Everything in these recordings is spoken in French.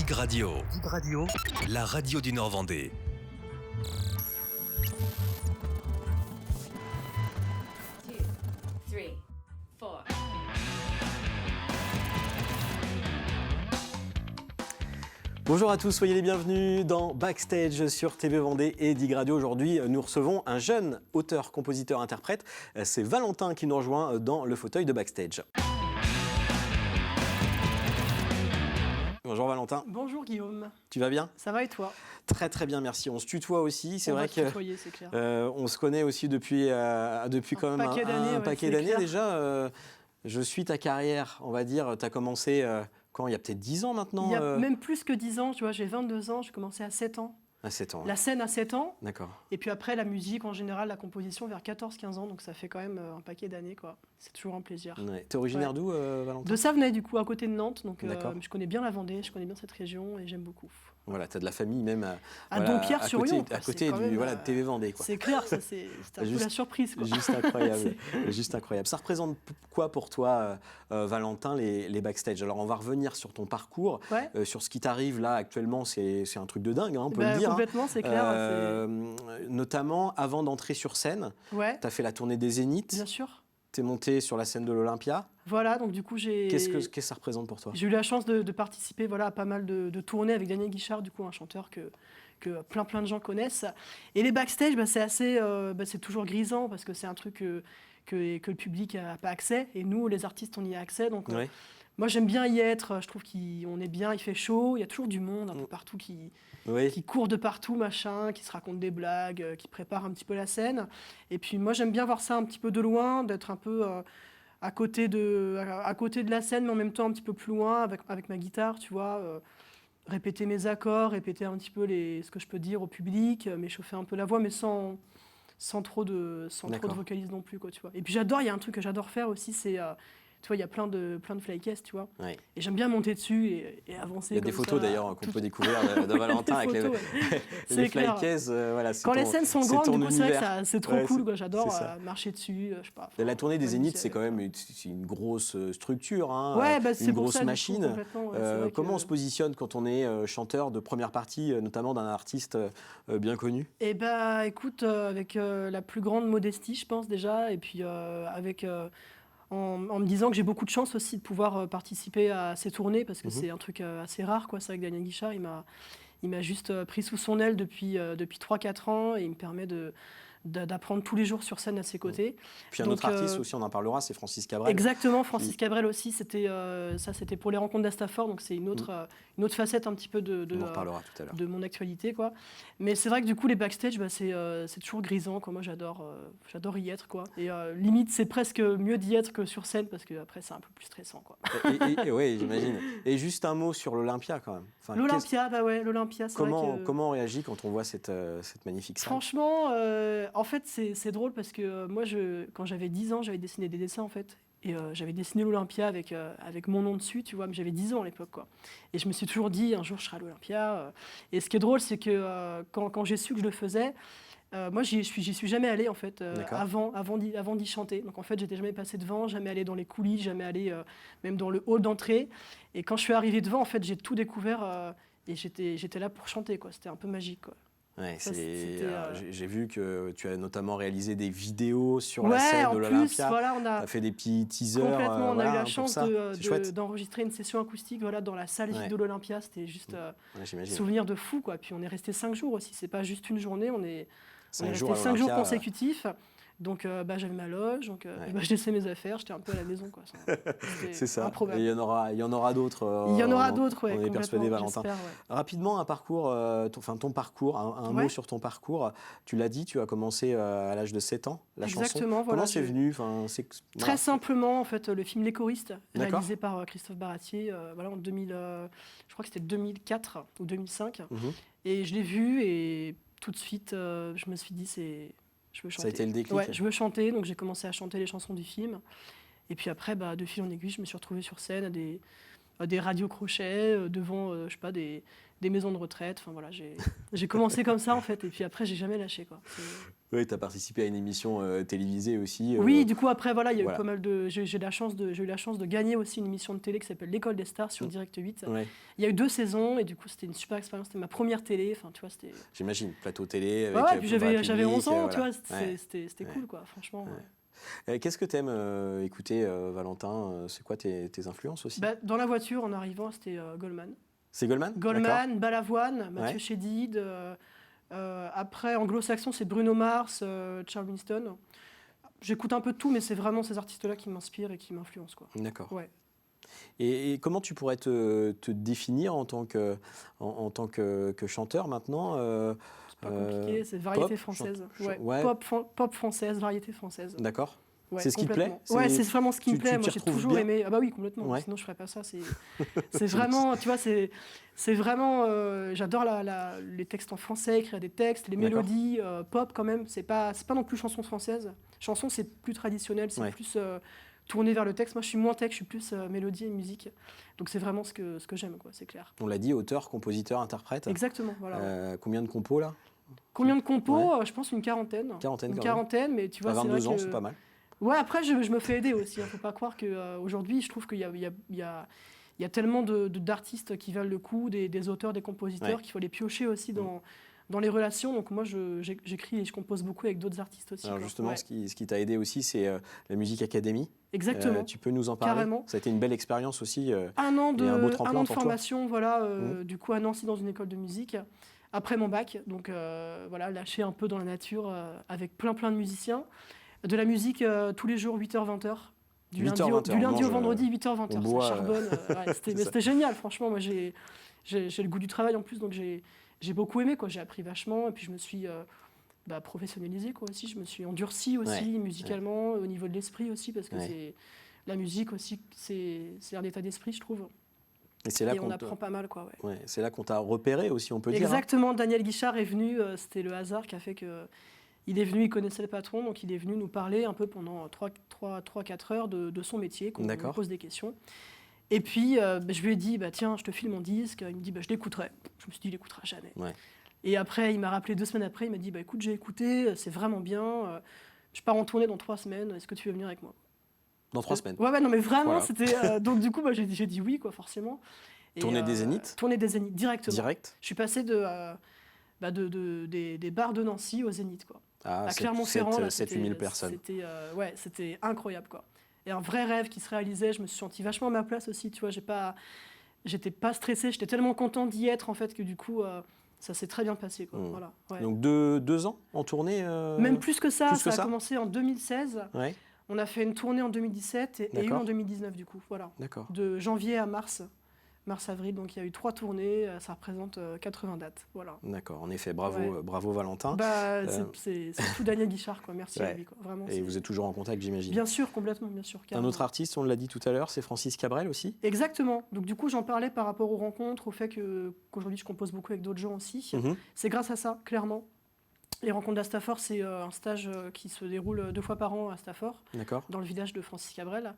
Dig Radio. Dig Radio, la radio du Nord-Vendée. Bonjour à tous, soyez les bienvenus dans Backstage sur TV Vendée et Dig Radio. Aujourd'hui, nous recevons un jeune auteur, compositeur, interprète. C'est Valentin qui nous rejoint dans le fauteuil de Backstage. Bonjour Valentin. Bonjour Guillaume. Tu vas bien ? Ça va et toi ? Très très bien, merci. On se tutoie aussi, c'est vrai que c'est clair. On se connaît aussi depuis quand même un paquet d'années déjà. Je suis ta carrière, on va dire, tu as commencé quand il y a peut-être 10 ans maintenant. Il y a même plus que 10 ans, tu vois, j'ai 22 ans, j'ai commencé à 7 ans. À 7 ans. La scène à 7 ans. D'accord. Et puis après, la musique en général, la composition vers 14-15 ans, donc ça fait quand même un paquet d'années, quoi. C'est toujours un plaisir. Ouais. T'es originaire d'où, Valentin ? De Savenay, du coup, à côté de Nantes, donc je connais bien la Vendée, je connais bien cette région et j'aime beaucoup. Voilà, tu as de la famille même à Dompierre-sur-Yon. À côté de TV Vendée, quoi. C'est clair, ça c'est un peu la surprise, quoi. Juste incroyable. Juste incroyable. Ça représente quoi pour toi, Valentin, les backstage ? Alors on va revenir sur ton parcours, sur ce qui t'arrive là actuellement, c'est un truc de dingue, hein, on peut le dire. Complètement, c'est clair. Notamment avant d'entrer sur scène, tu as fait la tournée des Zéniths. Bien sûr. Tu es monté sur la scène de l'Olympia. Voilà, donc du coup Qu'est-ce que ça représente pour toi ? J'ai eu la chance de participer à pas mal de tournées avec Daniel Guichard, du coup un chanteur que plein de gens connaissent. Et les backstage, c'est toujours grisant parce que c'est un truc que le public n'a pas accès. Et nous, les artistes, on y a accès. Donc moi, j'aime bien y être. Je trouve qu'on est bien, il fait chaud. Il y a toujours du monde un peu partout qui court de partout, machin, qui se raconte des blagues, qui prépare un petit peu la scène. Et puis moi, j'aime bien voir ça un petit peu de loin, d'être un peu à côté de la scène, mais en même temps un petit peu plus loin, avec ma guitare, tu vois. Répéter mes accords, répéter un petit peu ce que je peux dire au public, m'échauffer un peu la voix, mais sans trop de vocalises non plus, quoi, tu vois. Et puis il y a un truc que j'adore faire aussi, c'est... tu vois, il y a plein de flycases, tu vois. Ouais. Et j'aime bien monter dessus et avancer. Il y a des photos d'ailleurs qu'on peut découvrir de Valentin avec les flycases. Quand les scènes sont grandes, du coup, c'est vrai que c'est trop cool. J'adore marcher dessus. Je sais pas. La tournée des Zéniths, c'est quand même une grosse structure, hein, c'est une grosse ça, machine. Comment on se positionne quand on est chanteur de première partie, notamment d'un artiste bien connu ? Eh bien, écoute, avec la plus grande modestie, je pense déjà, et puis avec... En me disant que j'ai beaucoup de chance aussi de pouvoir participer à ces tournées parce que c'est un truc assez rare, quoi. C'est vrai que Daniel Guichard, il m'a juste pris sous son aile depuis 3-4 ans et il me permet d'apprendre tous les jours sur scène à ses côtés. Puis un autre artiste aussi, on en parlera, c'est Francis Cabrel. Exactement, Francis Cabrel aussi, c'était pour les rencontres d'Astafor, donc c'est une autre facette un petit peu on en reparlera tout à l'heure. De mon actualité, quoi. Mais c'est vrai que du coup les backstage, c'est toujours grisant, quoi. Moi j'adore y être, quoi. Et limite c'est presque mieux d'y être que sur scène parce que après c'est un peu plus stressant, quoi. et oui, j'imagine. Et juste un mot sur l'Olympia quand même. Enfin, l'Olympia, l'Olympia, c'est vrai que... Comment on réagit quand on voit cette magnifique salle ? Franchement, en fait, c'est drôle parce que moi, quand j'avais 10 ans, j'avais dessiné des dessins, en fait. Et j'avais dessiné l'Olympia avec mon nom dessus, tu vois, mais j'avais 10 ans à l'époque, quoi. Et je me suis toujours dit, un jour, je serai à l'Olympia. Et ce qui est drôle, c'est que quand j'ai su que je le faisais, moi, j'y suis jamais allée, en fait, avant d'y chanter. Donc, en fait, j'étais jamais passée devant, jamais allée dans les coulisses, jamais allée même dans le hall d'entrée. Et quand je suis arrivée devant, en fait, j'ai tout découvert et j'étais là pour chanter, quoi. C'était un peu magique, quoi. Ouais, j'ai vu que tu as notamment réalisé des vidéos sur la scène de l'Olympia. Tu as fait des petits teasers. Complètement, on a eu la chance d'enregistrer une session acoustique dans la salle de l'Olympia. C'était juste souvenir de fou, quoi. Puis on est resté 5 jours aussi. C'est pas juste une journée, on est resté 5 jours consécutifs. Donc j'avais ma loge, donc je laissais mes affaires, j'étais un peu à la maison, quoi. C'est ça. Improbable. Et il y en aura d'autres. Il y en aura d'autres, on est persuadé, Valentin. Rapidement, ton parcours, un mot sur ton parcours. Tu l'as dit, tu as commencé à l'âge de 7 ans, la chanson. Exactement. Comment c'est venu Très simplement, en fait, le film Les choristes, réalisé par Christophe Baratier, en 2000, je crois que c'était 2004 ou 2005. Et je l'ai vu et tout de suite, je me suis dit, je veux chanter. Ça a été le déclic. Ouais, je veux chanter, donc j'ai commencé à chanter les chansons du film. Et puis après, de fil en aiguille, je me suis retrouvée sur scène à des radios crochets, devant, des maisons de retraite. Enfin voilà, j'ai commencé comme ça en fait. Et puis après, j'ai jamais lâché, quoi. Oui, tu as participé à une émission télévisée aussi. Oui, du coup, après, voilà, il y a eu pas mal de... J'ai eu la chance de gagner aussi une émission de télé qui s'appelle L'École des Stars sur Direct 8. Ouais. Il y a eu 2 saisons et du coup, c'était une super expérience. C'était ma première télé. Enfin, tu vois, c'était... J'imagine, plateau télé. Avec, ouais, puis j'avais 11 ans, voilà. tu vois, c'était cool, quoi, franchement. Ouais. Qu'est-ce que tu aimes écouter, Valentin? C'est quoi tes influences aussi? Dans la voiture, en arrivant, c'était Goldman. C'est Goldman? Goldman, Balavoine, Mathieu Chédid. Après, anglo-saxon, c'est Bruno Mars, Charles Winston. J'écoute un peu de tout, mais c'est vraiment ces artistes-là qui m'inspirent et qui m'influencent, quoi. D'accord. Ouais. Et comment tu pourrais te définir en tant que chanteur maintenant? C'est pas compliqué, c'est variété française. Ouais. Pop française, variété française. D'accord. Ouais, c'est ce qui te plaît? Ouais, c'est vraiment ce qui me plaît. Moi, j'ai toujours bien aimé. Ah bah oui, complètement. Ouais. Sinon, je ferais pas ça. C'est vraiment, tu vois, c'est vraiment. J'adore les textes en français, écrire des textes, les mélodies pop quand même. C'est pas non plus chanson française. Chanson, c'est plus traditionnel, c'est plus tourné vers le texte. Moi, je suis moins texte, je suis plus mélodie et musique. Donc, c'est vraiment ce que j'aime, quoi. C'est clair. On l'a dit, auteur, compositeur, interprète. Exactement. Voilà. Combien de compos là? Combien de compos? Je pense une quarantaine. Une quarantaine, mais tu vois, à 22 ans, c'est pas mal. Ouais, après, je me fais aider aussi. Faut pas croire qu'aujourd'hui, je trouve qu'il y a tellement d'artistes qui valent le coup, des auteurs, des compositeurs, qu'il faut les piocher aussi dans les relations. Donc moi, j'écris et je compose beaucoup avec d'autres artistes aussi. Alors justement, ce qui t'a aidé aussi, c'est la Musique Académie. Exactement. Tu peux nous en parler? Carrément. Ça a été une belle expérience aussi. Un an un beau tremplin de pour formation, voilà, du coup à Nancy dans une école de musique. Après mon bac, donc voilà, lâché un peu dans la nature avec plein de musiciens. De la musique tous les jours, 8h-20h. Du lundi au vendredi, 8h-20h. Ça charbonne. C'était génial, franchement. Moi, j'ai le goût du travail en plus, donc j'ai beaucoup aimé, quoi. J'ai appris vachement et puis je me suis professionnalisé, quoi, aussi. Je me suis endurci aussi musicalement, au niveau de l'esprit aussi, parce que la musique aussi, c'est un état d'esprit, je trouve. Et on apprend pas mal, quoi. Ouais, c'est là qu'on t'a repéré aussi, on peut dire. Exactement. Daniel Guichard est venu, c'était le hasard qui a fait que... Il est venu, il connaissait le patron, donc il est venu nous parler un peu pendant 3-4 heures de son métier, qu'on lui pose des questions. Et puis, je lui ai dit, tiens, je te file mon disque. Il me dit, je l'écouterai. Je me suis dit, il l'écoutera jamais. Ouais. Et après, il m'a rappelé 2 semaines après, il m'a dit, écoute, j'ai écouté, c'est vraiment bien. Je pars en tournée dans 3 semaines, est-ce que tu veux venir avec moi? Dans 3 semaines? Ouais, non, mais vraiment, c'était... donc du coup, j'ai dit oui, quoi, forcément. Tournée des Zéniths? Tournée des Zéniths, directement. Direct? Je suis passé des bars de Nancy au Zénith, quoi. À Clermont-Ferrand, 7-8 000 personnes. C'était incroyable, quoi. Et un vrai rêve qui se réalisait, je me suis sentie vachement à ma place aussi, tu vois, j'étais pas stressée, j'étais tellement contente d'y être, en fait, que du coup, ça s'est très bien passé, quoi. Voilà, Donc 2 ans en tournée Même plus que ça, ça a commencé en 2016. Ouais. On a fait une tournée en 2017 et une en 2019, du coup, voilà. D'accord. De janvier à mars-avril, donc il y a eu 3 tournées, ça représente 80 dates, voilà. D'accord, en effet, bravo Valentin. C'est tout Daniel Guichard, quoi. Merci à lui, quoi. Vraiment. Et vous êtes toujours en contact, j'imagine? Bien sûr, complètement, bien sûr. Un autre artiste, on l'a dit tout à l'heure, c'est Francis Cabrel aussi? Exactement, donc du coup j'en parlais par rapport aux rencontres, au fait qu'aujourd'hui je compose beaucoup avec d'autres gens aussi. C'est grâce à ça, clairement. Les rencontres d'Astafor, c'est un stage qui se déroule 2 fois par an à Stafford, dans le village de Francis Cabrel.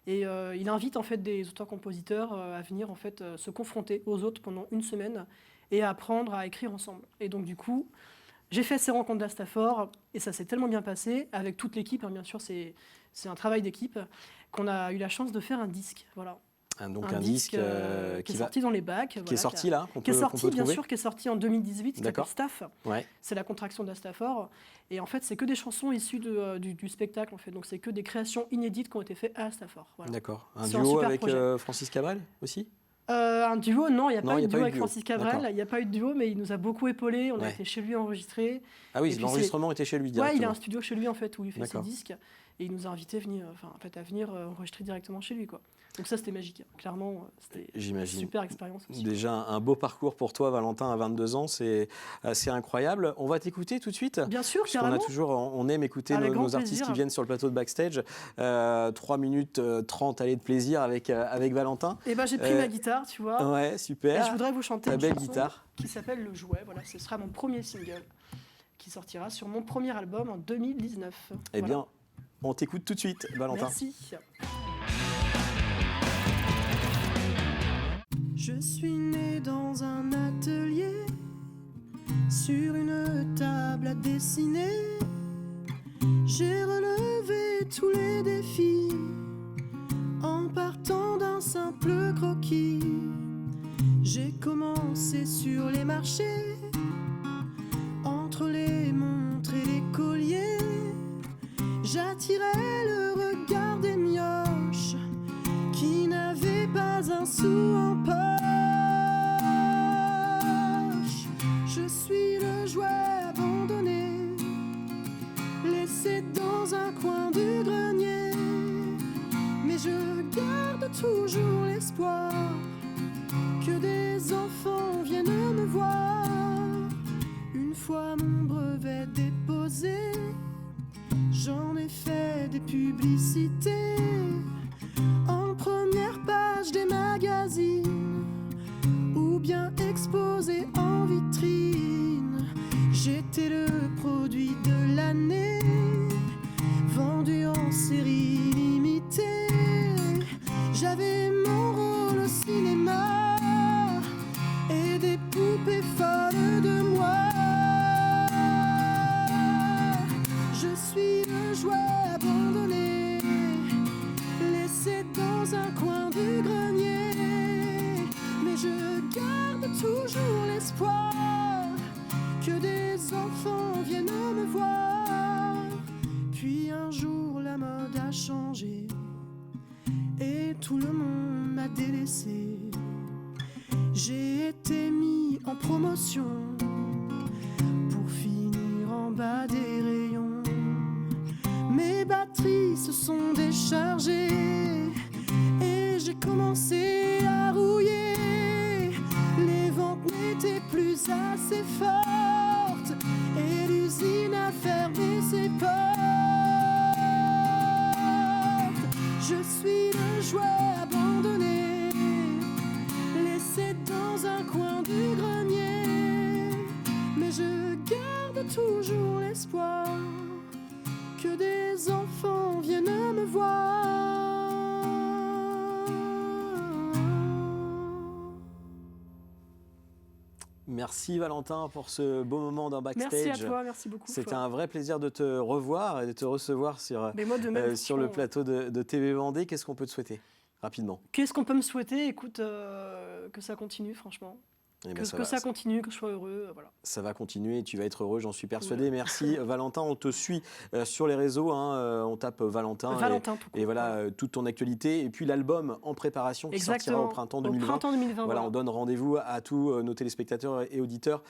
Et il invite en fait des auteurs-compositeurs à venir en fait se confronter aux autres pendant 1 semaine et à apprendre à écrire ensemble. Et donc du coup, j'ai fait ces rencontres d'Astafor et ça s'est tellement bien passé avec toute l'équipe. Bien sûr, c'est un travail d'équipe qu'on a eu la chance de faire un disque. Voilà. Donc un disque qui est sorti dans les bacs. Qui est sorti là, qui est sorti, bien sûr, qui est sorti en 2018, qui s'appelle Staff. Ouais. C'est la contraction d'Astafor. Et en fait, c'est que des chansons issues du spectacle, en fait. Donc c'est que des créations inédites qui ont été faites à Astafor. Voilà. D'accord. Un duo avec Francis Cabrel aussi? Un duo, non, il n'y a pas eu de duo avec Francis Cabrel. Il n'y a pas eu de duo, mais il nous a beaucoup épaulés. On a été chez lui enregistrer. Ah oui, l'enregistrement était chez lui directement. Ouais, il a un studio chez lui, en fait, où il fait ses disques. Et il nous a invités à venir enregistrer directement chez lui, quoi. Donc ça, c'était magique. Clairement, c'était une super expérience aussi. Déjà, un beau parcours pour toi, Valentin, à 22 ans. C'est assez incroyable. On va t'écouter tout de suite. Bien sûr, carrément. On aime écouter nos artistes qui viennent sur le plateau de Backstage. 3 minutes 30, allez, de plaisir avec Valentin. Et j'ai pris ma guitare, tu vois. Ouais, super. Et je voudrais vous chanter une belle chanson guitare qui s'appelle Le Jouet. Voilà, ce sera mon premier single qui sortira sur mon premier album en 2019. Eh bien, on t'écoute tout de suite, Valentin. Merci. Je suis né dans un atelier, sur une table à dessiner. simple croquis. J'ai commencé sur les marchés, entre les montres et les colliers. J'attirais le regard des mioches qui n'avaient pas un sou en poche. Je suis le jouet abandonné, laissé dans un coin du grenier. Mais je garde toujours l'espoir que des enfants viennent me voir. Une fois mon brevet déposé, j'en ai fait des publicités en première page des magazines ou bien exposé en vitrine. J'étais le produit de l'année, vendu en série limitée. J'avais mon rôle au cinéma et des poupées folles de moi. Je suis le jouet abandonné, laissé dans un coin du grenier. Mais je garde toujours l'espoir que des enfants viennent me voir. Puis un jour la mode a changé et tout le monde m'a délaissé. J'ai été mis en promotion pour finir en bas des rayons. Mes batteries se sont déchargées et j'ai commencé à rouiller. Les ventes n'étaient plus assez fortes et l'usine a fermé ses portes. Je suis le jouet abandonné, laissé dans un coin du grenier. Mais je garde toujours l'espoir que des enfants viennent me voir. Merci Valentin pour ce beau moment dans Backstage. Merci à toi, merci beaucoup. C'était un vrai plaisir de te revoir et de te recevoir sur le plateau de TV Vendée. Qu'est-ce qu'on peut te souhaiter rapidement? Qu'est-ce qu'on peut me souhaiter? Écoute, que ça continue franchement. Que ça continue, que je sois heureux, voilà. Ça va continuer et tu vas être heureux, j'en suis persuadé. Ouais. Merci Valentin, on te suit sur les réseaux, on tape Valentin et voilà toute ton actualité. Et puis l'album en préparation qui sortira au printemps 2020. Voilà, on donne rendez-vous à tous nos téléspectateurs et auditeurs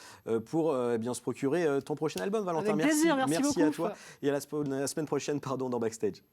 pour bien se procurer ton prochain album, Valentin. Avec plaisir, merci beaucoup. À toi et à la semaine prochaine dans Backstage.